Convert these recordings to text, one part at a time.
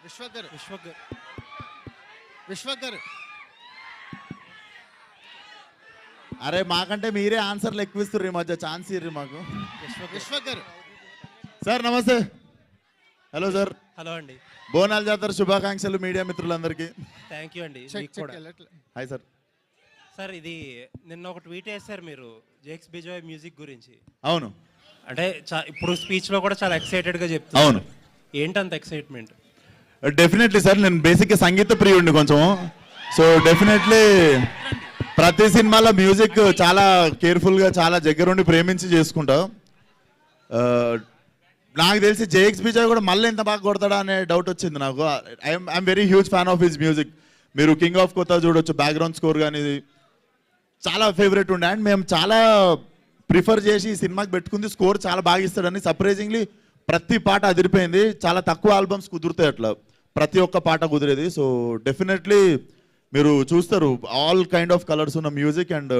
విశ్వక్ అరే మాకంటే మీరే ఆన్సర్లు ఎక్కువ ఇస్తుర్రు ఈ మధ్య, ఛాన్స్ ఇర్రి మాకు. విశ్వక్ గారు సార్ నమస్తే. Hello sir. హలో అండి. బోనాల జాతర శుభాకాంక్షలు మీడియా మిత్రులందరికీ. థ్యాంక్ యూ అండి. Hi sir. సార్ ఇది నిన్న ఒక ట్వీట్ వేశారు మీరు జేక్స్ బిజాయ్ మ్యూజిక్ గురించి. అవును. అంటే ఇప్పుడు స్పీచ్లో కూడా చాలా ఎక్సైటెడ్గా చెప్తాను. అవును. ఏంటంత ఎక్సైట్మెంట్? డెఫినెట్లీ సార్, నేను బేసిక్గా సంగీత ప్రియుడిని కొంచెం. సో డెఫినెట్లీ ప్రతి సినిమాలో మ్యూజిక్ చాలా కేర్ఫుల్గా, చాలా దగ్గరుండి ప్రేమించి చేసుకుంటా. నాకు తెలిసి జేఎక్స్ బిజాయ్ కూడా మళ్ళీ ఎంత బాగా కొడతాడా అనే డౌట్ వచ్చింది నాకు. I'm very huge fan of his music. మీరు కింగ్ ఆఫ్ కొత్త చూడొచ్చు, బ్యాక్గ్రౌండ్ స్కోర్ కానీ చాలా ఫేవరెట్ ఉండే. అండ్ మేము చాలా ప్రిఫర్ చేసి ఈ సినిమాకి పెట్టుకుంది, స్కోర్ చాలా బాగా ఇస్తాడని. సర్ప్రైజింగ్లీ ప్రతి పాట అదిరిపోయింది. చాలా తక్కువ ఆల్బమ్స్ కుదురుతాయి అట్లా, ప్రతి ఒక్క పాట కుదిరేది. సో డెఫినెట్లీ మీరు చూస్తారు ఆల్ కైండ్ ఆఫ్ కలర్స్ ఉన్న music and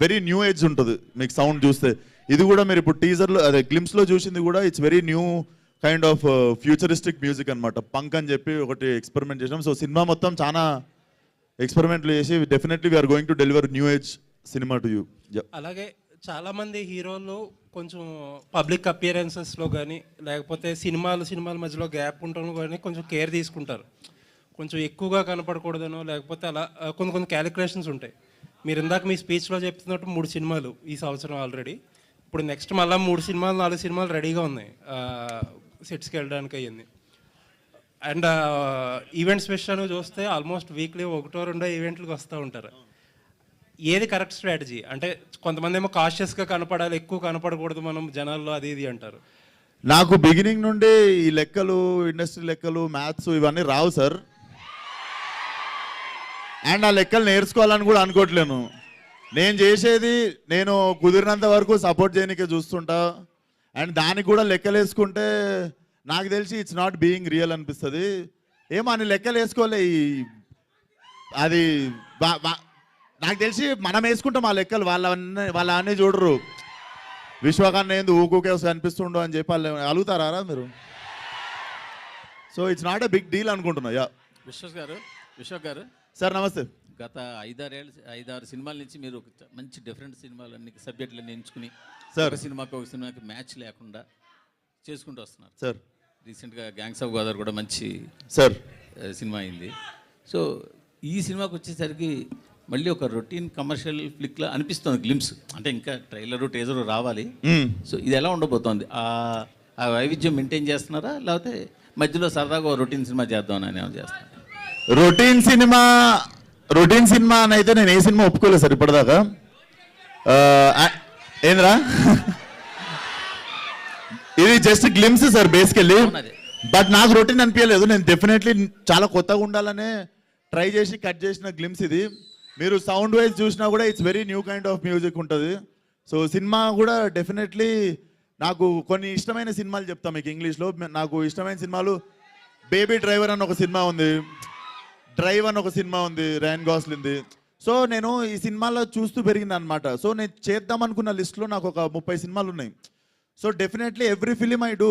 very new age ఉంటుంది మీకు సౌండ్ చూస్తే. ఇది కూడా మీరు ఇప్పుడు టీజర్లో అదే గ్లిమ్స్లో చూసింది కూడా it's very new kind of futuristic music అనమాట. పంక్ అని చెప్పి ఒకటి ఎక్స్పెరిమెంట్ చేసాం. సో సినిమా మొత్తం చాలా ఎక్స్పెరిమెంట్లు చేసి definitely we are going to deliver new age cinema to you. అలాగే చాలా మంది హీరోలు కొంచెం పబ్లిక్ అపియరెన్సెస్లో కానీ లేకపోతే సినిమాల మధ్యలో గ్యాప్ ఉండడం కానీ కొంచెం కేర్ తీసుకుంటారు. కొంచెం ఎక్కువగా కనపడకూడదనో లేకపోతే అలా కొన్ని క్యాలిక్యులేషన్స్ ఉంటాయి. మీరు ఇందాక మీ స్పీచ్లో చెప్తున్నట్టు 3 సినిమాలు ఈ సంవత్సరం ఆల్రెడీ. ఇప్పుడు నెక్స్ట్ మళ్ళీ 3 సినిమాలు 4 సినిమాలు రెడీగా ఉన్నాయి సెట్స్కి వెళ్ళడానికి అయ్యింది. అండ్ ఈవెంట్స్ విషయాన్ని చూస్తే ఆల్మోస్ట్ వీక్లీ 1-2 ఈవెంట్లకు వస్తూ ఉంటారు. ఏది కరెక్ట్ స్ట్రాటజీ? అంటే కొంతమంది ఏమో కాషియస్గా కనపడాలి, ఎక్కువ కనపడకూడదు మనం జనాల్లో, అది ఇది అంటారు. నాకు బిగినింగ్ నుండి ఈ లెక్కలు, ఇండస్ట్రీ లెక్కలు, మ్యాథ్స్ ఇవన్నీ రావు సార్. అండ్ ఆ లెక్కలు నేర్చుకోవాలని కూడా అనుకోవట్లేను. నేను చేసేది నేను కుదిరినంత వరకు సపోర్ట్ చేయడానికే చూస్తుంటా. అండ్ దానికి కూడా లెక్కలు వేసుకుంటే నాకు తెలిసి ఇట్స్ నాట్ బీయింగ్ రియల్ అనిపిస్తుంది. ఏమో అని లెక్కలు వేసుకోలే. అది నాకు తెలిసి మనం వేసుకుంటాం ఆ లెక్కలు, వాళ్ళ అన్నీ చూడరు. విశ్వకన్నా ఏంది ఊకే కనిపిస్తుండో అని చెప్పి వాళ్ళు అలుగుతారా మీరు? So it's not a big deal అనుకుంటున్నా. యా విశ్వక్ గారు సార్ నమస్తే. గత 5-6 సినిమాల నుంచి మీరు మంచి డిఫరెంట్ సినిమాలన్నీ సబ్జెక్టులన్నీ ఎంచుకుని సార్ ఒక సినిమాకి మ్యాచ్ లేకుండా చేసుకుంటూ వస్తున్నారు సార్. రీసెంట్గా గ్యాంగ్స్ ఆఫ్ గోదావరి కూడా మంచి సార్ సినిమా అయింది. సో ఈ సినిమాకి వచ్చేసరికి మళ్ళీ ఒక రొటీన్ కమర్షియల్ ఫ్లిక్లా అనిపిస్తుంది గ్లిమ్స్. అంటే ఇంకా ట్రైలరు టేజరు రావాలి. సో ఇది ఎలా ఉండబోతోంది? ఆ వైవిధ్యం మెయింటైన్ చేస్తున్నారా, లేకపోతే మధ్యలో సరదాగా రొటీన్ సినిమా చేద్దామని ఏమైనా చేస్తున్నారు? రొటీన్ సినిమా అని అయితే నేను ఏ సినిమా ఒప్పుకోలేదు సార్ ఇప్పటిదాకా. ఏంద్రా ఇది just glimpse sir basically. But నాకు రొటీన్ అనిపించలేదు. నేను డెఫినెట్లీ చాలా కొత్తగా ఉండాలనే ట్రై చేసి కట్ చేసిన గ్లిమ్స్ ఇది. మీరు సౌండ్ వైజ్ చూసినా కూడా it's very new kind of music ఉంటుంది. సో సినిమా కూడా డెఫినెట్లీ నాకు కొన్ని ఇష్టమైన సినిమాలు చెప్తాను మీకు ఇంగ్లీష్లో. నాకు ఇష్టమైన సినిమాలు బేబీ డ్రైవర్ అని ఒక సినిమా ఉంది, డ్రైవ్ అని ఒక సినిమా ఉంది రైన్ గాస్లింది. సో నేను ఈ సినిమాలో చూస్తూ పెరిగింది అనమాట. సో నేను చేద్దాం అనుకున్న లిస్ట్లో నాకు ఒక 30 సినిమాలు ఉన్నాయి. So definitely every film I do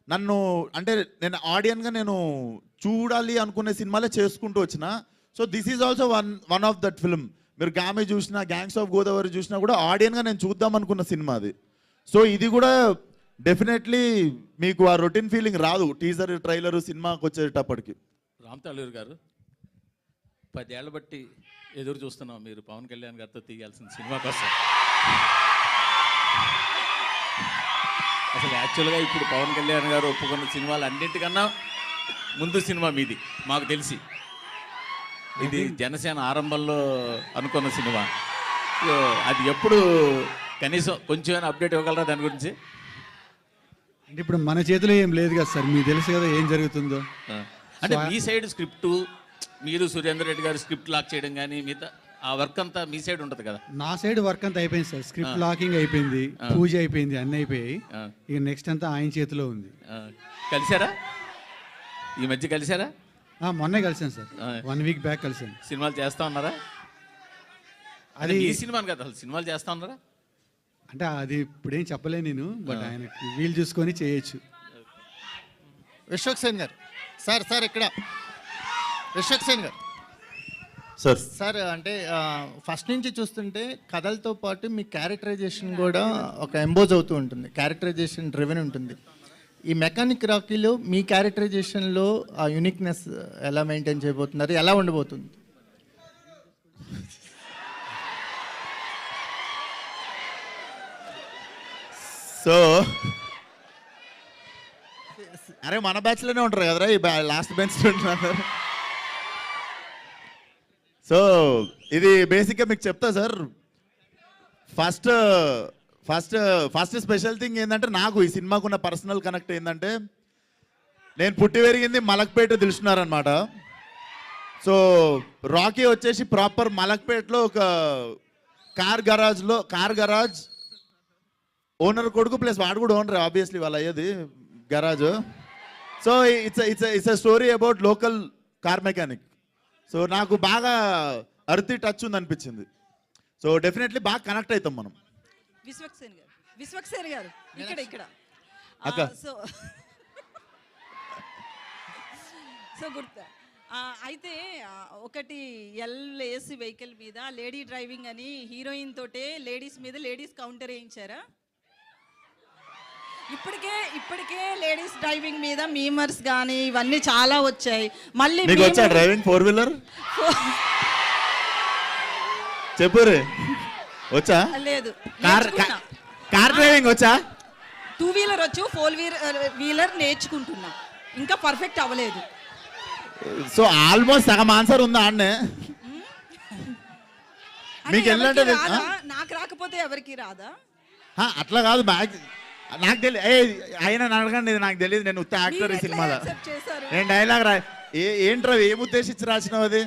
నన్ను అంటే నేను ఆడియన్గా నేను చూడాలి అనుకునే సినిమాలే చేసుకుంటూ వచ్చిన. So this is also one of that film. మీరు గామి చూసినా, గ్యాంగ్స్ ఆఫ్ గోదావరి చూసినా కూడా ఆడియన్గా నేను చూద్దాం అనుకున్న సినిమా అది. సో ఇది కూడా డెఫినెట్లీ మీకు ఆ రొటీన్ ఫీలింగ్ రాదు టీజర్ ట్రైలర్ సినిమాకి వచ్చేటప్పటికి. రామ్ తాళూరు గారు 10 ఏళ్ల బట్టి ఎదురు చూస్తున్నాం మీరు పవన్ కళ్యాణ్ గారితో తీయాల్సిన సినిమా కోసం. అసలు యాక్చువల్గా ఇప్పుడు పవన్ కళ్యాణ్ గారు ఒప్పుకున్న సినిమాలు అన్నింటికన్నా ముందు సినిమా మీది మాకు తెలిసి. ఇది జనసేన ఆరంభంలో అనుకున్న సినిమా. అది ఎప్పుడు కనీసం కొంచెం అప్డేట్ ఇవ్వగలరా దాని గురించి? అంటే ఇప్పుడు మన చేతిలో ఏం లేదు కదా సార్, మీకు తెలుసు కదా ఏం జరుగుతుందో. అంటే మీ సైడ్ స్క్రిప్టు, మీరు సురేందర్ రెడ్డి గారు స్క్రిప్ట్ లాక్ చేయడం కానీ మిగతా ఆ వర్క్ అంతా మీ సైడ్ ఉంటుంది కదా? నా సైడ్ వర్క్ అంతా అయిపోయింది సార్. స్క్రిప్ట్ లాకింగ్ అయిపోయింది, పూజ అయిపోయింది, అన్నీ అయిపోయాయి. ఇక నెక్స్ట్ అంతా ఆయన చేతిలో ఉంది. కలిసారా ఈ మధ్య? కలిసారా? మొన్నే కలిసాను సార్, 1 వీక్ బ్యాక్ కలిసాను. సినిమాలు చేస్తా ఉన్నారా? అది ఈ సినిమాని కదా, అసలు సినిమాలు చేస్తా ఉన్నారా? అంటే అది ఇప్పుడేం చెప్పలేను నేను, బట్ ఆయన వీలు చూసుకొని చేయొచ్చు. విశ్వక్ సేన్ గారు సార్ ఇక్కడ విశ్వక్ సేన్ గారు సార్ సార్ అంటే ఫస్ట్ నుంచి చూస్తుంటే కథలతో పాటు మీ క్యారెక్టరైజేషన్ కూడా ఒక ఎంబోజ్ అవుతూ ఉంటుంది, క్యారెక్టరైజేషన్ డ్రివెన్ ఉంటుంది. ఈ మెకానిక్ రాకీలో మీ క్యారెక్టరైజేషన్లో ఆ యూనిక్నెస్ ఎలా మెయింటైన్ చేయబోతున్నారు, ఎలా ఉండబోతుంది? సో అరే మన బ్యాచ్లోనే ఉంటారు కదరా ఈ లాస్ట్ బెంచ్ ఉంటున్నారు. సో ఇది బేసిక్గా మీకు చెప్తా sir. First first first special thing ఏంటంటే నాకు ఈ సినిమాకున్న పర్సనల్ కనెక్ట్ ఏంటంటే నేను పుట్టి పెరిగింది మలక్పేట తెలుసున్నారనమాట. సో రాకీ వచ్చేసి ప్రాపర్ మలక్పేటలో ఒక కార్ గరాజ్ ఓనర్ కొడుకు ప్లస్ వాడు కూడా ఓనర్ ఆబ్వియస్లీ వాళ్ళు అయ్యేది garage. So it's a story about local car mechanic. So నాకు బాగా అర్తి టచ్ ఉంది అనిపించింది. సో డెఫినెట్లీ బాగా కనెక్ట్ అవుతాం మనం. విశ్వక్ సేన్ గారు ఇక్కడ అక్క. సో గుర్తు అయితే ఒకటి ఎల్ఏసి వెహికల్ మీద లేడీ డ్రైవింగ్ అని హీరోయిన్ తోటే లేడీస్ మీద లేడీస్ కౌంటర్ వేయించారా? ఇప్పటికే లేడీస్ డ్రైవింగ్ మీద మీమర్స్ కానీ ఇవన్నీ చాలా వచ్చాయి. మళ్ళీ డ్రైవింగ్ 4-wheeler చెప్పు వచ్చా? లేదు, కార్ డ్రైవింగ్ వచ్చా? 2-wheeler వచ్చు, 4-wheeler నేర్చుకుంటున్నా, ఇంకా పర్ఫెక్ట్ అవ్వలేదు. సో ఆల్మోస్ట్ సగం ఆన్సర్ ఉందా అన్నే మీకు ఏంటంటే నాకు రాకపోతే ఎవరికి రాదా? అట్లా కాదు, నాకు తెలియదు. అయినా అడగండి, ఇది నాకు తెలియదు. నేను ఉత్త యాక్టర్ ఈ సినిమాలో. నేను డైలాగ్ ఏంట్రా ఏం ఉద్దేశించి రాసినావు అది?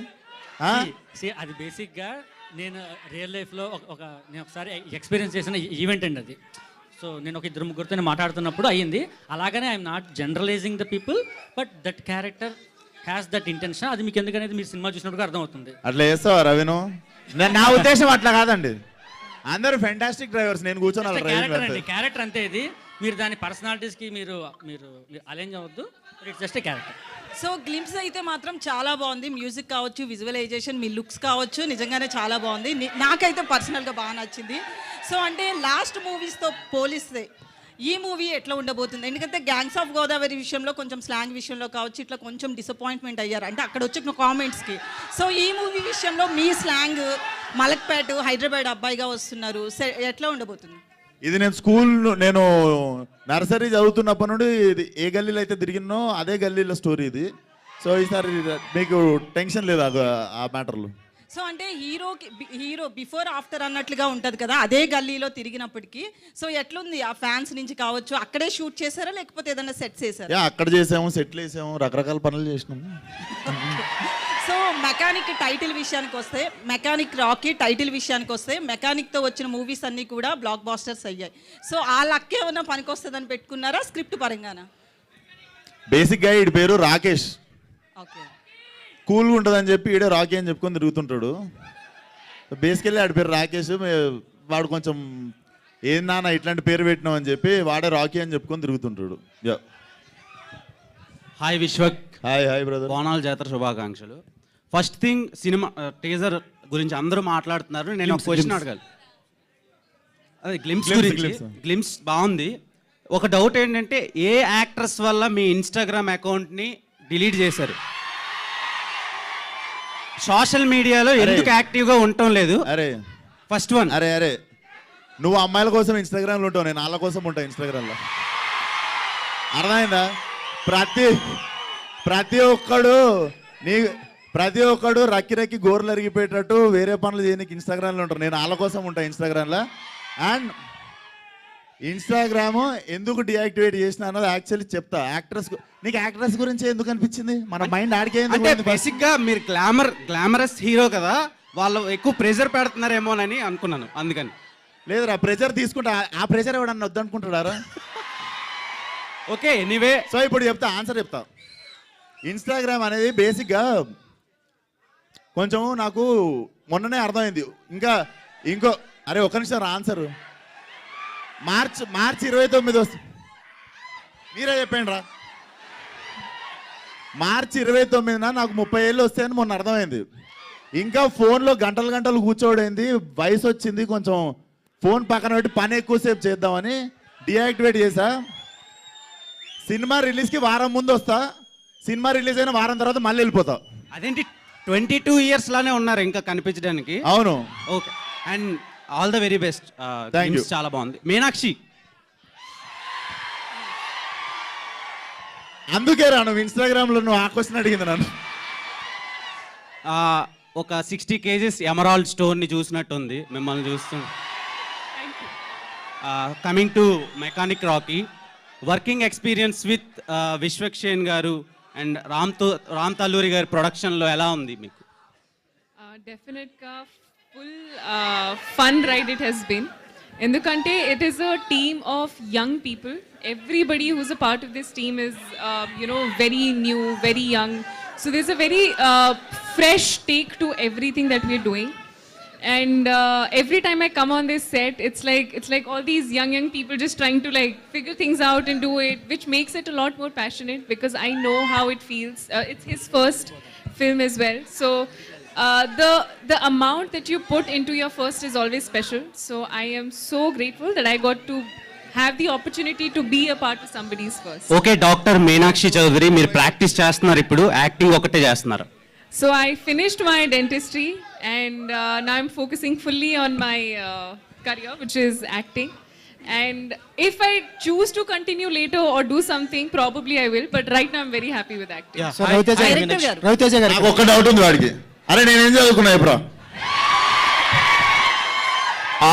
అది బేసిక్గా నేను రియల్ లైఫ్లో నేను ఒకసారి ఎక్స్పీరియన్స్ చేసిన ఈవెంట్ అండి అది. సో నేను ఒక 2-3 మాట్లాడుతున్నప్పుడు అయ్యింది. అలాగనే I'm not generalising the people, but that character has that intention. అది మీకు ఎందుకనేది మీరు సినిమా చూసినప్పుడు అర్థమవుతుంది. అట్లా చేస్తావా రవిను? నా ఉద్దేశం అట్లా కాదండి. అందరూ ఫెంటాస్టిక్ డ్రైవర్స్, నేను కూర్చొని క్యారెక్టర్ అంతే. ఇది మీరు దాని పర్సనాలిటీస్కి మీరు అలైన్ అవ్వద్దు. It's just a character. So glimpse అయితే మాత్రం చాలా బాగుంది. మ్యూజిక్ కావచ్చు, విజువలైజేషన్, మీ లుక్స్ కావచ్చు, నిజంగానే చాలా బాగుంది. నాకైతే పర్సనల్గా బాగా నచ్చింది. సో అంటే లాస్ట్ మూవీస్తో పోలిస్తే ఈ మూవీ ఎట్లా ఉండబోతుంది? ఎందుకంటే గ్యాంగ్స్ ఆఫ్ గోదావరి విషయంలో కొంచెం స్లాంగ్ విషయంలో కావచ్చు ఇట్లా కొంచెం డిసప్పాయింట్మెంట్ అయ్యారు అంటే అక్కడ వచ్చిన కామెంట్స్కి. సో ఈ మూవీ విషయంలో మీ స్లాంగ్ మలక్పేట హైదరాబాద్ అబ్బాయిగా వస్తున్నారు, ఎట్లా ఉండబోతుంది? ఇది నేను నర్సరీ చదువుతున్నప్పటి నుండి ఇది ఏ గల్లీలో అయితే తిరిగినో అదే గల్లీలో స్టోరీ ఇది. సో ఈసారి మీకు టెన్షన్ లేదు ఆ మ్యాటర్లో. సో అంటే హీరో బిఫోర్ ఆఫ్టర్ అన్నట్లుగా ఉంటుంది కదా అదే గల్లీలో తిరిగినప్పటికీ. సో ఎట్లుంది ఆ ఫ్యాన్స్ నుంచి కావచ్చు? అక్కడే షూట్ చేశారా లేకపోతే ఏదైనా సెట్ చేశారా? అక్కడ చేసాము, సెట్లు వేసాము, రకరకాల పనులు చేసినాము. సో మెకానిక్ టైటిల్ విషయానికి వస్తే, మెకానిక్ రాకీ టైటిల్ విషయానికి వస్తే, మెకానిక్తో వచ్చిన మూవీస్ అన్నీ కూడా బ్లాక్ బాస్టర్స్ అయ్యాయి. సో ఆ లక్ ఏమన్నా పనికొస్తుందని పెట్టుకున్నారా స్క్రిప్ట్ పరంగానా? బేసిక్గా ఈడి పేరు రాకేష్, ఓకే, కూల్గా ఉంటుందని చెప్పి ఈడే రాకీ అని చెప్పుకొని తిరుగుతుంటాడు. బేసికల్లీ ఆడి పేరు రాకేష్. వాడు కొంచెం ఏందన్నా ఇట్లాంటి పేరు పెట్టినావు అని చెప్పి వాడే రాకీ అని చెప్పుకొని తిరుగుతుంటాడు. హాయ్ విశ్వక్. Hi brother. బోనాల జాతర శుభాకాంక్షలు. ఫస్ట్ థింగ్, సినిమా టీజర్ గురించి అందరూ మాట్లాడుతున్నారు. నేను ఒక క్వశ్చన్ అడగాలి. అదే గ్లిమ్స్ గురించి. గ్లిమ్స్ బాగుంది. ఒక డౌట్ ఏంటంటే ఏ యాక్ట్రెస్ వల్ల మీ ఇన్స్టాగ్రామ్ అకౌంట్ని డిలీట్ చేశారు? సోషల్ మీడియాలో ఎందుకు యాక్టివ్గా ఉండటం లేదు? అరే ఫస్ట్ వన్. అరే నువ్వు అమ్మాయిల కోసం ఇన్స్టాగ్రామ్లో ఉంటావు, నేను వాళ్ళ కోసం ఉంటాను ఇన్స్టాగ్రామ్లో. అర్థమైందా? ప్రతి ఒక్కడు రక్కి గోర్లు అరిగిపోయేటట్టు వేరే పనులు చేయడానికి ఇన్స్టాగ్రామ్లో ఉంటారు. నేను వాళ్ళ కోసం ఉంటాను ఇన్స్టాగ్రామ్లో. అండ్ ఇన్స్టాగ్రామ్ ఎందుకు డియాక్టివేట్ చేసిన అన్నది యాక్చువల్లీ చెప్తా. నీకు యాక్ట్రెస్ గురించి ఎందుకు అనిపించింది? మన మైండ్ ఆడికే. అంటే బేసిక్గా మీరు గ్లామరస్ హీరో కదా, వాళ్ళు ఎక్కువ ప్రెజర్ పెడుతున్నారేమోనని అనుకున్నాను, అందుకని. లేదురా, ప్రెజర్ తీసుకుంటా. ఆ ప్రెజర్ ఎవడన్నా వద్దనుకుంటాడారా? Okay, anyway. సో ఇప్పుడు ఆన్సర్ చెప్తా. ఇన్స్టాగ్రామ్ అనేది బేసిక్గా కొంచెం నాకు మొన్ననే అర్థమైంది. అరే ఒక్క నిమిషం ఆన్సర్. మార్చ్ 29 వస్తుంది. మీరే చెప్పండి రా. మార్చి 29న నాకు 30 ఏళ్ళు వస్తాయని మొన్న అర్థమైంది. ఇంకా ఫోన్లో గంటలు గంటలు కూర్చోడైంది, వయసు వచ్చింది, కొంచెం ఫోన్ పక్కన పెట్టి పని ఎక్కువసేపు చేద్దామని డియాక్టివేట్ చేసా. సినిమా రిలీజ్కి వారం ముందు వస్తా, సినిమా రిలీజ్ అయిన వారం తర్వాత మళ్ళీ వెళ్ళిపోతా. అదేంటి 22 ఇయర్స్ లానే ఉన్నారు ఇంకా కనిపించడానికి. అవును. Okay, and all the very best. Thank you. చాలా బాగుంది. మీనాక్షి, అందుకే నువ్వు ఇన్స్టాగ్రామ్లో నువ్వు ఆ క్వశ్చన్ అడిగింది నన్ను. ఒక 60 kgs ఎమరాల్డ్ స్టోన్ని చూసినట్టుంది మిమ్మల్ని చూస్తూ. Coming to mechanic Rocky, working experience with Vishwaksen గారు అండ్ రామ్ తల్లూరి గారి ప్రొడక్షన్లో ఎలా ఉంది మీకు? డెఫినెట్గా full fun ride it has been. ఎందుకంటే it is a team of young people. Everybody who's a part of this team is very new, very young. So this a very fresh take to everything that we're doing. And every time I come on this set, it's like all these young people just trying to like figure things out and do it, which makes it a lot more passionate because I know how it feels. It's his first film as well, so the amount that you put into your first is always special. So I am so grateful that I got to have the opportunity to be a part of somebody's first. Okay, doctor Meenakshi Chaudhary, మీరు practice చేస్తున్నారు, ఇప్పుడు acting ఒకటే చేస్తున్నారు. So I finished my dentistry and now I'm focusing fully on my career, which is acting. And if I choose to continue later or do something, probably I will. But right now I'm very happy with acting. So Ravi Teja garu నాకు ఒక్క doubt ఉంది వాడికి. అరే నేనేం చదువుకున్నా ఎప్పుడు?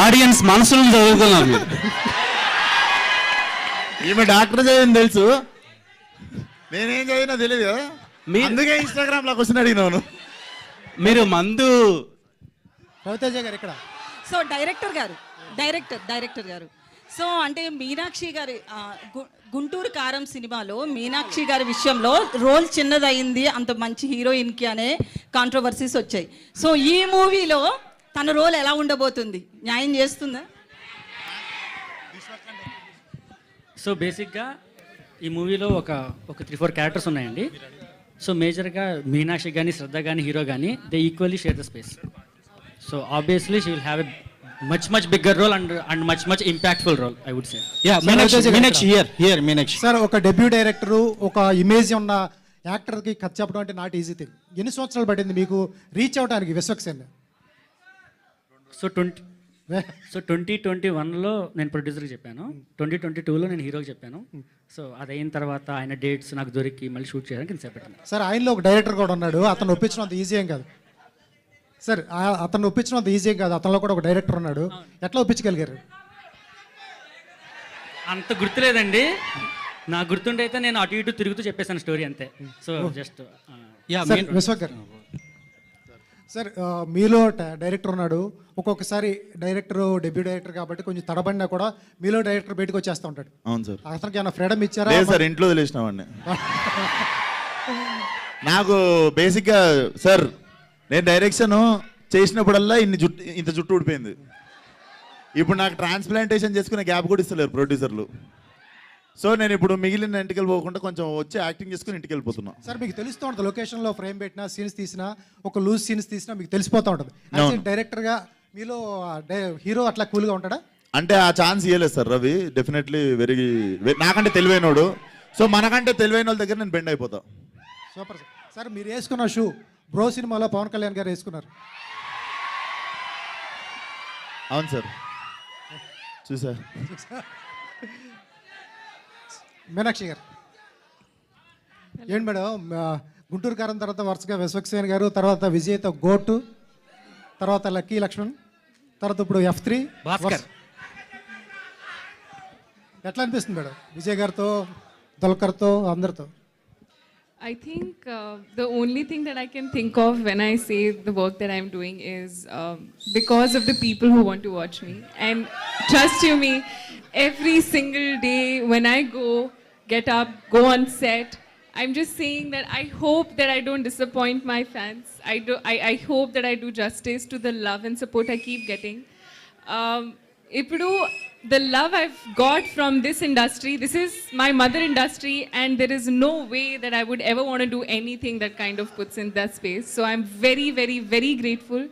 Audience మనసులను చదువుకున్నారు మీరు. ఈమె డాక్టర్ చదివింది తెలుసు, నేనేం చదివినా తెలియదు కదా. మీ- అందుకే ఇన్స్టాగ్రామ్ లో క్వశ్చన్ అడిగినాను. మీరు మందు రవితేజ గారు ఇక్కడ. సో డైరెక్టర్ గారు సో అంటే మీనాక్షి గారి గుంటూరు కారం సినిమాలో మీనాక్షి గారి విషయంలో రోల్ చిన్నదయింది అంత మంచి హీరోయిన్కి అనే కాంట్రవర్సీస్ వచ్చాయి. సో ఈ మూవీలో తన రోల్ ఎలా ఉండబోతుంది? న్యాయం చేస్తుందా? సో బేసిక్గా ఈ మూవీలో ఒక 3-4 క్యారెక్టర్స్ ఉన్నాయండి. సో మేజర్గా మీనాక్షి కానీ శ్రద్ధ కానీ హీరో కానీ they equally share the space. So obviously she will have a much bigger role and much impactful role, I would say. Meenakshi sir, ఒక డెబ్యూ డైరెక్టర్, ఒక ఇమేజ్ ఉన్న యాక్టర్కి కథ చెప్పడం అంటే నాట్ ఈజీ థింగ్. ఎన్ని సంవత్సరాలు పట్టింది మీకు రీచ్ అవడానికి విశ్వక్సేన్? సో 2021లో నేను ప్రొడ్యూసర్కి చెప్పాను, 2022లో నేను హీరోకి చెప్పాను. సో అది అయిన తర్వాత ఆయన డేట్స్ నాకు దొరికి మళ్ళీ షూట్ చేయడానికి నేను చెప్పాను. సార్, ఆయనలో ఒక డైరెక్టర్ కూడా ఉన్నాడు, అతను ఒప్పించడం అంత ఈజీ ఏం కాదు సార్. అతను ఒప్పించడం అంత ఈజీ ఏం కాదు, అతనిలో కూడా ఒక డైరెక్టర్ ఉన్నాడు. ఎట్లా ఒప్పించగలిగారు? అంత గుర్తులేదండి, నాకు గుర్తుండే అయితే నేను అటు ఇటు తిరుగుతూ చెప్పేసాను స్టోరీ అంతే. సో జస్ట్ విశ్వక్ గారు సార్, మీలో డైరెక్టర్ ఉన్నాడు. ఒక్కొక్కసారి డైరెక్టర్ డెబ్యూ డైరెక్టర్ కాబట్టి కొంచెం తడబడినా కూడా మీలో డైరెక్టర్ బయటకు వచ్చేస్తూ ఉంటాడు. అవును సార్. అతనికి ఏమైనా ఫ్రీడమ్ ఇచ్చారా? లేదు సార్, ఇంట్లో తెలిసినామండి. నాకు బేసిక్గా సార్, నేను డైరెక్షన్ చేసినప్పుడల్లా ఇంత జుట్టు ఊడిపోయింది. ఇప్పుడు నాకు ట్రాన్స్ప్లాంటేషన్ చేసుకునే గ్యాప్ కూడా ఇస్తలేరు ప్రొడ్యూసర్లు. సో నేను ఇప్పుడు మిగిలిన ఇంటికి వెళ్ళిపోకుండా కొంచెం వచ్చి యాక్టింగ్ చేసుకుని ఇంటికి వెళ్ళిపోతున్నా. సార్, మీకు తెలుస్తూ ఉంటుంది లొకేషన్లో ఫ్రేమ్ పెట్టినా, సీన్స్ తీసినా, ఒక లూజ్ సీన్స్ తీసినా మీకు తెలిసిపోతూ ఉంటుంది. డైరెక్టర్గా మీలో హీరో అట్లా కూల్గా ఉంటాడా? అంటే ఆ ఛాన్స్ ఇవ్వలేదు సార్ రవి. డెఫినెట్లీ నాకంటే తెలివైనోడు. సో మనకంటే తెలివైన వాళ్ళ దగ్గర నేను బెండ్ అయిపోతా. Super sir. సార్, మీరు వేసుకున్న షూ బ్రో సినిమాలో పవన్ కళ్యాణ్ గారు వేసుకున్నారు. అవును సార్, చూసా. మీనాక్షి గారు ఏంటి మేడం, గుంటూరు కారం తర్వాత వరుసగా విశ్వక్సేన్ గారు, తర్వాత విజయ్తో గోటు, తర్వాత లక్కీ లక్ష్మణ్, తర్వాత ఇప్పుడు F3 భాస్కర్. ఎట్లా అనిపిస్తుంది మేడం విజయ్ గారితో, దుల్కర్తో, అందరితో? I think the only thing that I can think of when I say the work that I'm doing is because of the people who want to watch me. And trust you me, every single day when I get up, go on set, I'm just saying that I hope that I don't disappoint my fans. I hope that I do justice to the love and support I keep getting. Ippudu the love I've got from this industry, this is my mother industry, and there is no way that I would ever want to do anything that kind of puts in that space. So I'm very, very, very grateful.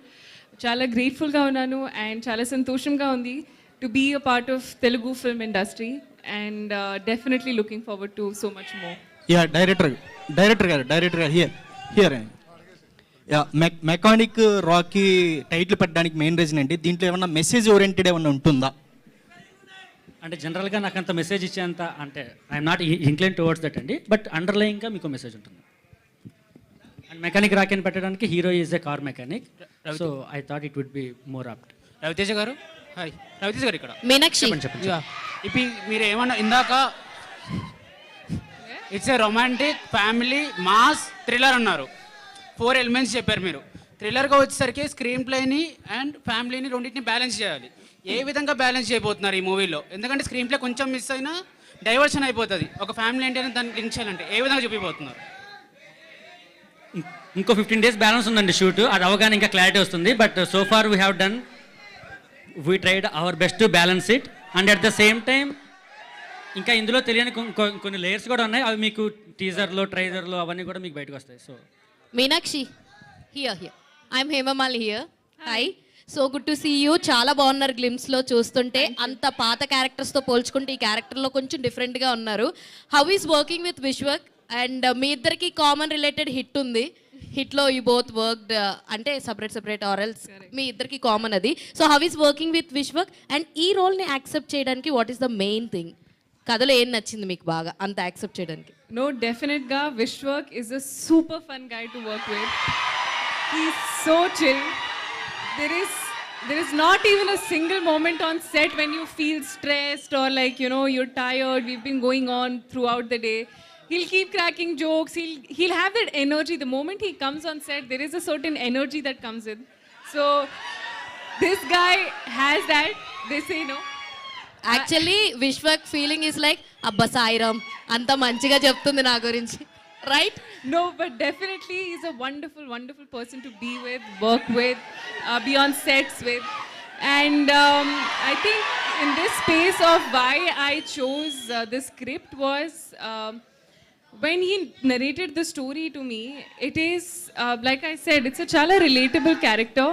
Chala grateful ga unnanu and chala santosham ga undi to be a part of Telugu film industry, and definitely looking forward to so much more. Yeah director garu here yeah mechanic Rocky title పెట్టడానికి main reason ఏంటి? దీంట్లో ఏమన్నా message oriented ఏమన్నా ఉంటుందా? అంటే జనరల్గా నాకు అంత మెసేజ్ ఇచ్చేంత అంటే I'm not incline towards that అండి, బట్ అండర్లయింగ్గా మీకు మెసేజ్ ఉంటుంది. అండ్ మెకానిక్ రాకెన్ పెట్టడానికి hero is a car mechanic, so I thought it would be more apt. Ravi Teja garu, hi. Raviteja గారు ఇక్కడ. మీనాక్షి, చెప్పండి. ఇప్పుడు మీరు ఏమన్నా ఇందాక it's a romantic family mass thriller అన్నారు. 4 ఎలిమెంట్స్ చెప్పారు మీరు. థ్రిల్లర్గా వచ్చేసరికి స్క్రీన్ ప్లేని అండ్ ఫ్యామిలీని రెండింటిని బ్యాలెన్స్ చేయాలి. ఏ విధంగా బ్యాలెన్స్ చేయబోతున్నారు ఈ మూవీలో? ఎందుకంటే స్క్రీన్ ప్లే కొంచెం మిస్ అయినా డైవర్షన్ అయిపోతుంది. ఒక ఫ్యామిలీ ఏంటి అని దాన్ని లింక్ చేయాలంటే ఏ విధంగా చూపిపోతున్నారు? ఇంకో 15 days బ్యాలెన్స్ ఉందండి షూట్, అది అవగానే ఇంకా క్లారిటీ వస్తుంది. But so far we have done, we tried our best to balance it. And at the same time ఇంకా ఇందులో తెలియని కొన్ని లేయర్స్ కూడా ఉన్నాయి, అవి మీకు టీజర్లో ట్రైలర్లో అవన్నీ కూడా మీకు బయటకు వస్తాయి. So Meenakshi, here I'm Hemamali here. Hi, so good to see you. చాలా బాగున్నారు గ్లిమ్స్లో చూస్తుంటే. అంత పాత క్యారెక్టర్స్తో పోల్చుకుంటే ఈ క్యారెక్టర్లో కొంచెం డిఫరెంట్గా ఉన్నారు. How is working with Vishwak? And మీ ఇద్దరికి కామన్ రిలేటెడ్ హిట్ ఉంది. హిట్లో యూ బోత్ వర్క్డ్ అంటే సపరేట్ ఆర్ఎల్స్ మీ ఇద్దరికి కామన్ అది. So how is working with Vishwak? And ఈ రోల్ని యాక్సెప్ట్ చేయడానికి what is the main thing? కథలో ఏం నచ్చింది మీకు బాగా అంత యాక్సెప్ట్ చేయడానికి? No, definite ga. Vishwak is a super fun guy to work with. He's so chill. There is not even a single moment on set when you feel stressed or like, you know, you're tired. We've been going on throughout the day. He'll keep cracking jokes. He'll have that energy. The moment he comes on set, there is a certain energy that comes in. So this guy has that. They say no. Actually Vishwak feeling is like అబ్బా సాయిరామ్ అంత మంచిగా చెప్తుంది నా గురించి, right? No, but definitely he's a wonderful, wonderful person to be with, work with, be on sets with. And I think in this space of why I chose this script was when he narrated the story to me, it is, like I said, it's a chala relatable character.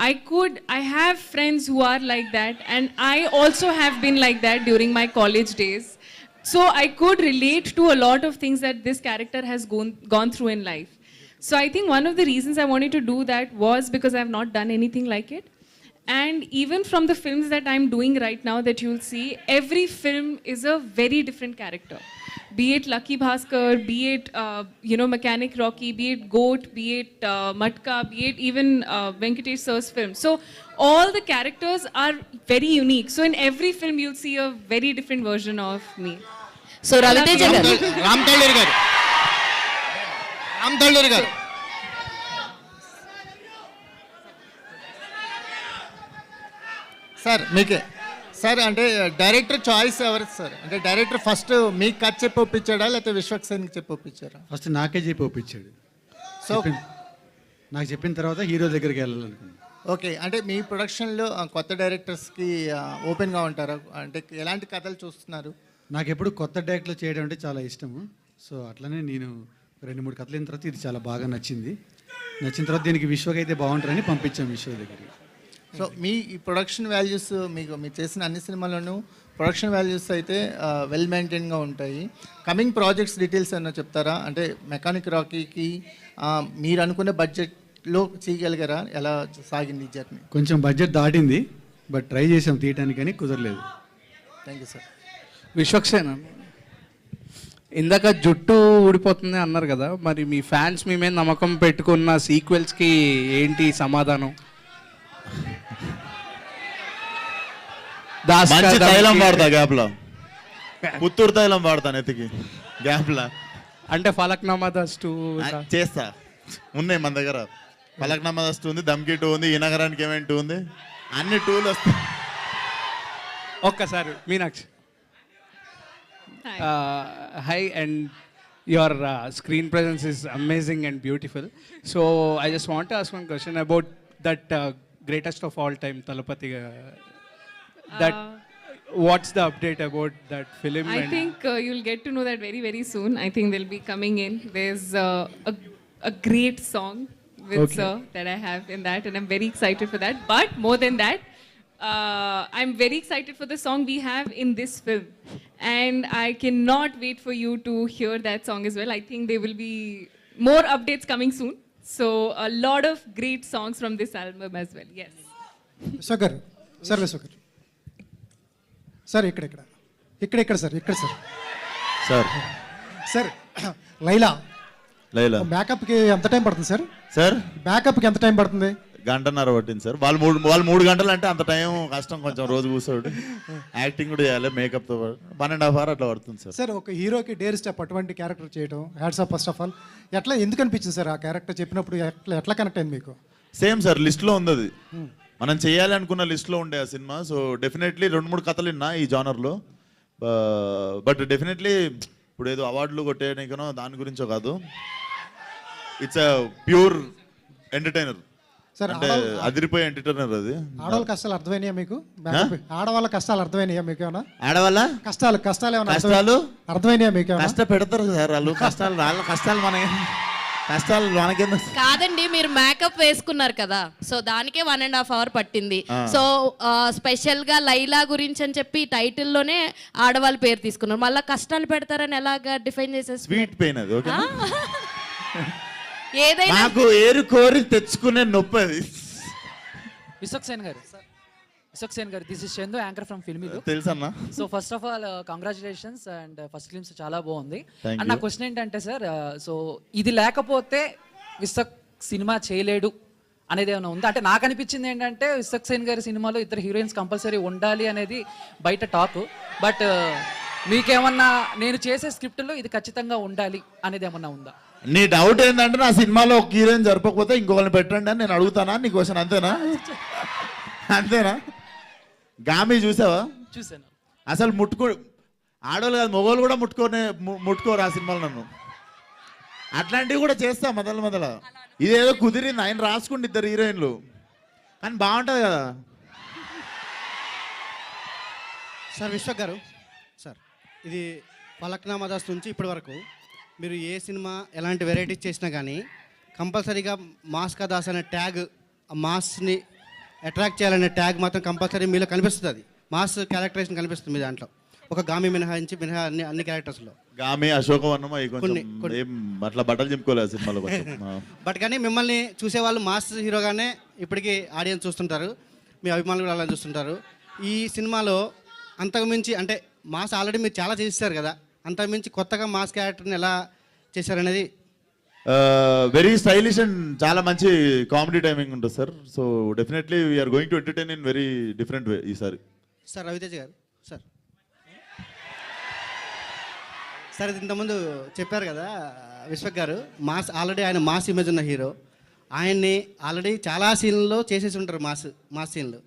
I have friends who are like that, and I also have been like that during my college days. So I could relate to a lot of things that this character has gone through in life. So I think one of the reasons I wanted to do that was because I have not done anything like it. And even from the films that I'm doing right now that you'll see, every film is a very different character. Be it Lucky Bhaskar, be it, Mechanic Rocky, be it Goat, be it Matka, be it even Venkatesh Sir's film. So all the characters are very unique. So in every film you'll see a very different version of me. So Ravi Teja garu, Ram Talluri garu sir మీకే sir, అంటే director choice ఎవరు sir? అంటే director first మీకు కథ చెప్పి ఒప్పించాడా లేకపోతే విశ్వక్ సేన్కి చెప్పి ఒప్పించారా? First నాకే చెప్పి ఒప్పించాడు. సో నాకు చెప్పిన తర్వాత హీరో దగ్గరికి వెళ్ళాలనుకున్నాను. ఓకే, అంటే మీ ప్రొడక్షన్లో కొత్త డైరెక్టర్స్కి ఓపెన్గా ఉంటారా? అంటే ఎలాంటి కథలు చూస్తున్నారు? నాకు ఎప్పుడు కొత్త డైరెక్ట్లో చేయడం అంటే చాలా ఇష్టము. సో అట్లనే నేను 2-3 కథలు అయిన తర్వాత ఇది చాలా బాగా నచ్చింది. నచ్చిన తర్వాత దీనికి విశ్వక్ అయితే బాగుంటారని పంపించాం విశ్వ దగ్గరికి. సో మీ ఈ ప్రొడక్షన్ వాల్యూస్ మీరు చేసిన అన్ని సినిమాల్లోనూ ప్రొడక్షన్ వాల్యూస్ అయితే వెల్ మెయింటైన్గా ఉంటాయి. కమింగ్ ప్రాజెక్ట్స్ డీటెయిల్స్ ఏమన్నా చెప్తారా? అంటే మెకానిక్ రాకీకి మీరు అనుకునే బడ్జెట్లో చేయగలిగారా? ఎలా సాగింది ఈ జర్నీ? కొంచెం బడ్జెట్ దాటింది, బట్ ట్రై చేసాం తీయటానికని కుదరలేదు. Thank you sir. Vishwak Sen, ఇందాక జుట్టు ఊడిపోతుంది అన్నారు కదా, మరి మీ ఫ్యాన్స్ మీ మీద నమ్మకం పెట్టుకున్న సీక్వెల్స్కి ఏంటి సమాధానం? మంచి తైలం వాడతా గ్యాప్లో, పుత్తూరు తైలం వాడతాను ఎత్తికి గ్యాప్లా. అంటే ఫలక్నామా దస్టు చేస్తా, ఉన్నాయి మన దగ్గర. ఫలక్నామా దస్తు ఉంది, దమ్కి 2 ఉంది, ఈ నగరానికి ఏమేమి 2 ఉంది, అన్ని 2లు వస్తాయి. ఒక్కసారి Meenakshi. Hi, and your screen presence is amazing and beautiful. So I just want to ask one question about that greatest of all time, Talapati. That what's the update about that film? I think you'll get to know that very, very soon. I think they'll be coming in. There's a great song with Sir that I have in that, and I'm very excited for that. But more than that, I'm very excited for the song we have in this film. And I cannot wait for you to hear that song as well. I think there will be more updates coming soon. So a lot of great songs from this album as well. Yes. Vishwak గారు sir, Vishwak గారు sir, ఇక్కడ sir, sir sir Laila Laila మేకప్కి ఎంత time పడుతుంది sir? Sir మేకప్కి ఎంత time పడుతుంది? గంటన్నర పట్టింది సార్. వాళ్ళు 3 గంటలు అంటే అంత టైం కష్టం, కొంచెం రోజు కూర్చోడు, యాక్టింగ్ కూడా చేయాలి, మేకప్తో 1.5 hours అట్లా పడుతుంది సార్. సార్, ఒక హీరోకి డేర్ స్టెప్ అటువంటి క్యారెక్టర్ చేయడం hats off. First of all ఎట్లా, ఎందుకు అనిపించింది సార్ ఆ క్యారెక్టర్ చెప్పినప్పుడు? ఎట్లా కనెక్ట్ అయింది మీకు? సేమ్ సార్, లిస్ట్లో ఉంది అది, మనం చేయాలి అనుకున్న లిస్ట్లో ఉండే ఆ సినిమా. సో డెఫినెట్లీ 2-3 కథలు విన్నా ఈ జానర్లో. బట్ డెఫినెట్లీ ఇప్పుడు ఏదో అవార్డులు కొట్టేయడానికనో దాని గురించో కాదు, it's a pure entertainer. Sir, అంటే అదిరిపోయే ఎంటర్టైనర్ అది. ఆడవాళ్ళ కష్టాలు అర్థమైనాయా మీకు? ఆడవాళ్ళ కష్టాలు అర్థమైనాయా మీకు? ఏమన్నా ఆడవాళ్ళ కష్టాలు ఏమన్నా అర్థమైనాయా మీకు? కష్టపెడతారు సార్ వాళ్ళు, కష్టాలు వాళ్ళ కష్టాలు కష్టాలు మనకెందుకు? కాదండి, మీరు మేకప్ వేసుకున్నారు కదా, సో దానికే 1.5 hours పట్టింది. సో స్పెషల్ గా లైలా గురించి అని చెప్పి టైటిల్లోనే ఆడవాళ్ళ పేరు తీసుకున్నారు. మళ్ళీ కష్టాలు పెడతారని ఎలాగా డిఫైన్ చేసేసి? స్వీట్ పెయిన్ అది. ఓకే, ఏదైనా నాకు ఏరు కోరి తెచ్చుకునే నొప్పి అది. విశ్వక్ సేన్ గారు, this is Chandu, anchor from filmy. తెలుసన్నా. So first of all congratulations, and first glimpse చాలా బాగుంది. Thank అండ్ నా you. క్వశ్చన్ ఏంటంటే సార్, సో ఇది లేకపోతే విశ్వక్ సినిమా చేయలేడు అనేది ఏమైనా ఉందా? అంటే నాకు అనిపించింది ఏంటంటే విశ్వక్ సేన్ గారి సినిమాలో 2 heroines కంపల్సరీ ఉండాలి అనేది బయట టాక్. బట్ మీకేమన్నా నేను చేసే స్క్రిప్ట్లో ఇది ఖచ్చితంగా ఉండాలి అనేది ఏమన్నా ఉందా? నీ డౌట్ ఏంటంటే నా సినిమాలో ఒక హీరోయిన్ జరపకపోతే ఇంకొకరిని పెట్టండి అని నేను అడుగుతానా? నీ క్వశ్చన్ అంతేనా? అంతేనా? గామి చూసావా? చూసాను. అసలు ఆడవాళ్ళు కాదు, మగవాళ్ళు కూడా ముట్టుకోరు ఆ సినిమాలో నన్ను. అట్లాంటివి కూడా చేస్తా మొదల. ఇదేదో కుదిరింది, ఆయన రాసుకుంటే 2 హీరోయిన్లు, కానీ బాగుంటుంది కదా సార్. విశ్వక్ గారు సార్, ఇది ఫలక్నామా దాస్ నుంచి ఇప్పటి వరకు మీరు ఏ సినిమా ఎలాంటి వెరైటీస్ చేసినా కానీ కంపల్సరీగా మాస్ కా దాస్ అనే ట్యాగ్, ఆ మాస్ని అట్రాక్ట్ చేయాలనే ట్యాగ్ మాత్రం కంపల్సరీ మీలో కనిపిస్తుంది. అది మాస్ క్యారెక్టరైజేషన్ కనిపిస్తుంది మీ దాంట్లో, ఒక గామి మినహాయించి అన్ని క్యారెక్టర్స్లో. గామి, అశోకవర్ణం అవి కొంచెం ఏం అట్లా బట్టలు చెప్పుకోలేదు సినిమాలో. బట్ కానీ మిమ్మల్ని చూసేవాళ్ళు మాస్ హీరోగానే ఇప్పటికీ ఆడియన్స్ చూస్తుంటారు, మీ అభిమానులు కూడా అలా చూస్తుంటారు. ఈ సినిమాలో అంతకుమించి అంటే మాస్ ఆల్రెడీ మీరు చాలా చేస్తారు కదా, అంతకుమించి కొత్తగా మాస్ క్యారెక్టర్ని ఎలా చేశారనేది? వెరీ స్టైలిష్ అండ్ చాలా మంచి కామెడీ టైమింగ్ ఉంటుంది sir. So definitely we are going to entertain in very different way ఈసారి. సార్ రవితేజ గారు, సార్ ఇది ఇంతకుముందు చెప్పారు కదా విశ్వక్ గారు, ఆల్రెడీ ఆయన మాస్ ఇమేజ్ ఉన్న హీరో, ఆయన్ని ఆల్రెడీ చాలా సీన్లలో చేసేసి ఉంటారు మాస్ సీన్లు.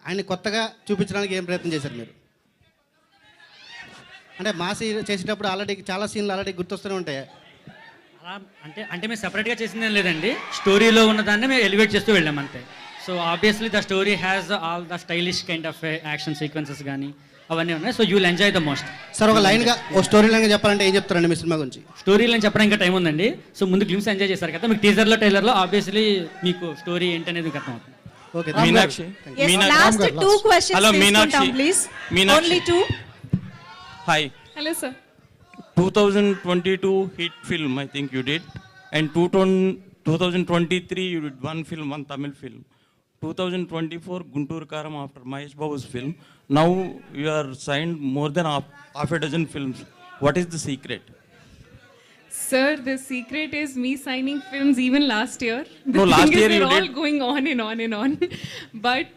ఆయన్ని కొత్తగా చూపించడానికి ఏం ప్రయత్నం చేశారు మీరు? అంటే మాస్ చేసేటప్పుడు ఆల్రెడీ చాలా సీన్లు ఆల్రెడీ గుర్తొస్తూనే ఉంటాయి. అలా అంటే మేము సెపరేట్గా చేసింది ఏం లేదండి, స్టోరీలో ఉన్న దాన్ని మేము ఎలివేట్ చేస్తూ వెళ్ళాం అంతే. So obviously the story has all the stylish kind of action sequences కానీ అవన్నీ ఉన్నాయి. So you will enjoy the most. Sir ఒక లైన్గా, ఓ స్టోరీ లైన్గా చెప్పాలంటే ఏం చెప్తారండి మీ సినిమా గురించి? స్టోరీ లైన్ చెప్పడం ఇంకా టైం ఉందండి. సో ముందు గ్లిమ్స్ ఎంజాయ్ చేశారు కదా, మీకు టీజర్లో ట్రైలర్లో ఆబ్వియస్లీ మీకు స్టోరీ ఏంటనేది మీకు అర్థమవుతుంది. Okay, Meenakshi. Last 2 questions. Hello, Meenakshi. Please. Meenakshi. Only 2. Hi. Hello, sir. 2022 hit film, I think you did. And 2023, you did 1 film, 1 Tamil film. 2024, Guntur Karam after Mahesh Babu's film. Now you are signed more than half a dozen films. What is the secret? Sir, the secret is me signing films even last year. No, last year they're you all did. going on and on and on. But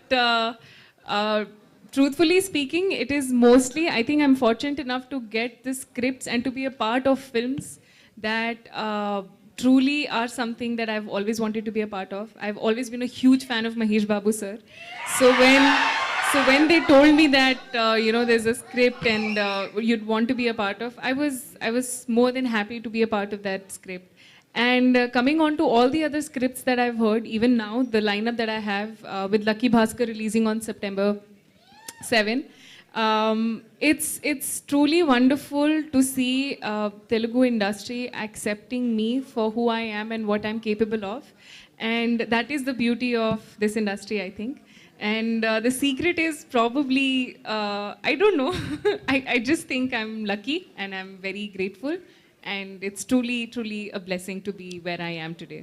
truthfully speaking, it is mostly, I think I'm fortunate enough to get the scripts and to be a part of films that truly are something that I've always wanted to be a part of. I've always been a huge fan of Mahesh Babu sir. So when they told me that there's a script and you'd want to be a part of, I was more than happy to be a part of that script. And coming on to all the other scripts that I've heard, even now the lineup that I have with Lucky Bhaskar releasing on September 7, It's truly wonderful to see Telugu industry accepting me for who I am and what I'm capable of, and that is the beauty of this industry, I think. And the secret is probably I don't know. I just think I'm lucky and I'm very grateful, and it's truly a blessing to be where I am today.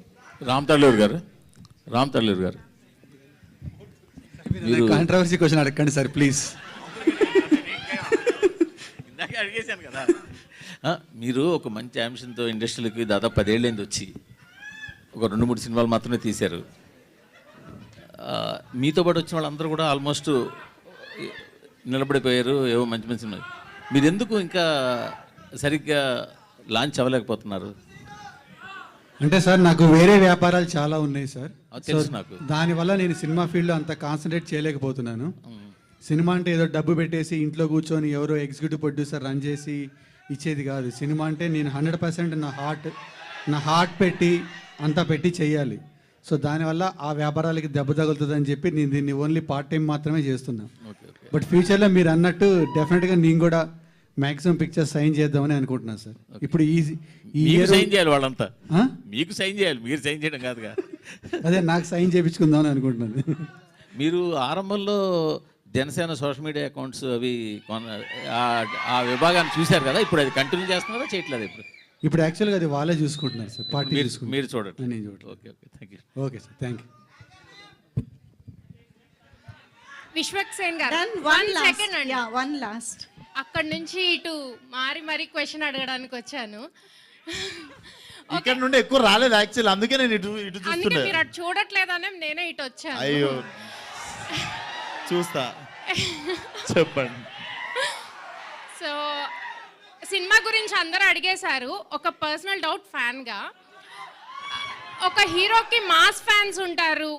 Ram Talluru గారు controversy question అడగండి sir please. ఇందాక అడిగేశాను కదా. మీరు ఒక మంచి అంశంతో ఇండస్ట్రీలోకి దాదాపు 10 ఏళ్ళైంది వచ్చి ఒక 2-3 సినిమాలు మాత్రమే తీశారు. మీతో పాటు వచ్చిన వాళ్ళందరూ కూడా ఆల్మోస్ట్ నిలబడిపోయారు, ఏవో మంచి మంచి సినిమాలు. మీరు ఎందుకు ఇంకా సరిగ్గా లాంచ్ అవ్వలేకపోతున్నారు? అంటే సార్ నాకు వేరే వ్యాపారాలు చాలా ఉన్నాయి సార్. తెలుసు నాకు. దానివల్ల నేను సినిమా ఫీల్డ్లో అంత కాన్సన్ట్రేట్ చేయలేకపోతున్నాను. సినిమా అంటే ఏదో డబ్బు పెట్టేసి ఇంట్లో కూర్చొని ఎవరో ఎగ్జిక్యూటివ్ ప్రొడ్యూసర్ రన్ చేసి ఇచ్చేది కాదు. సినిమా అంటే నేను 100% నా హార్ట్ పెట్టి అంతా పెట్టి చేయాలి. సో దానివల్ల ఆ వ్యాపారాలకి దెబ్బ తగులుతుందని చెప్పి నేను దీన్ని ఓన్లీ పార్ట్ టైం మాత్రమే చేస్తున్నాను. బట్ ఫ్యూచర్లో మీరు అన్నట్టు డెఫినెట్గా నేను కూడా మ్యాక్సిమం పిక్చర్స్ సైన్ చేద్దామని అనుకుంటున్నాను సార్. ఇప్పుడు ఈ సైన్ చేయాలి వాళ్ళంతా, మీకు సైన్ చేయాలి, మీరు సైన్ చేయడం కాదుగా. అదే నాకు సైన్ చేయించుకుందామని అనుకుంటున్నాను. మీరు ఆరంభంలో జనసేన సోషల్ మీడియా అకౌంట్స్ అవి ఆ విభాగాన్ని చూశారు కదా, ఇప్పుడు అది కంటిన్యూ చేస్తున్నారా చేయట్లేదు? ఇప్పుడు యాక్చువల్గా అది వాళ్ళే చూసుకుంటున్నారు సార్, పార్టీ మీరు చూడండి. నేను చూడండి. Okay thank you. Okay sir, thank you. Vishwaksen గారు వన్ లాస్ట్ అక్కడ నుంచి ఇటు మారి క్వశ్చన్ అడగడానికి వచ్చాను. ఇక్కడ నుండి ఎక్కువ రాలేదు యాక్చువల్, అందుకే నేను ఇటు అందుకే చూస్తున్నా. మీరు అటు చూడట్లేదనే నేనే ఇటు వచ్చాను. అయ్యో చూస్తా, చెప్పండి. సో సినిమా గురించి అందరూ అడిగేశారు. ఒక పర్సనల్ డౌట్ ఫ్యాన్గా, ఒక హీరోకి మాస్ ఫ్యాన్స్ ఉంటారు,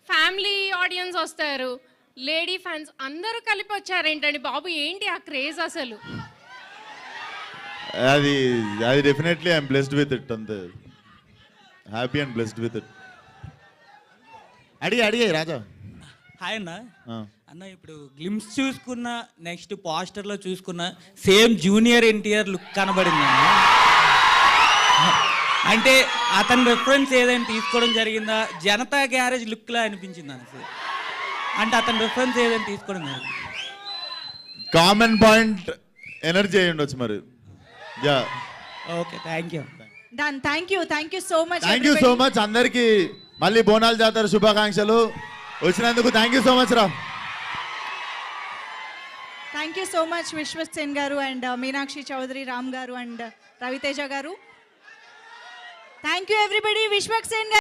ఫ్యామిలీ ఆడియన్స్ వస్తారు, లేడీ ఫ్యాన్స్ అందరూ కలిపి వచ్చారు ఏంటండి బాబు, ఏంటి ఆ క్రేజ్ అసలు? అది definitely I'm blessed with it, అంతే happy and blessed with it. అడిగాయి రాజా. హాయ్ అన్న. అన్న ఇప్పుడు గ్లిమ్స్ చూసుకున్న, నెక్స్ట్ పోస్టర్లో చూసుకున్న సేమ్ జూనియర్ ఎన్టీఆర్ లుక్ కనబడింది అన్న. అంటే అతని రెఫరెన్స్ ఏదైనా తీసుకోవడం జరిగిందా? జనతా గ్యారేజ్ లుక్లా అనిపించింది అన్న సార్. అంటే అతని రెఫరెన్స్ ఏదైనా తీసుకోవడం జరిగింది? కామన్ పాయింట్ ఎనర్జీ అయి ఉండొచ్చు మరి. Yeah okay, thank you. Done. Thank you so much. Thank you so much అందరికి. మళ్ళీ బోనాల జాతర శుభాకాంక్షలు. వచ్చినందుకు థ్యాంక్ యూ సో మచ్ రా. Thank you so much Vishwaksen గారు అండ్ మీనాక్షి చౌదరి, రామ్ గారు అండ్ రవితేజ గారు. Thank you everybody. విశ్వక్సేన్ గారు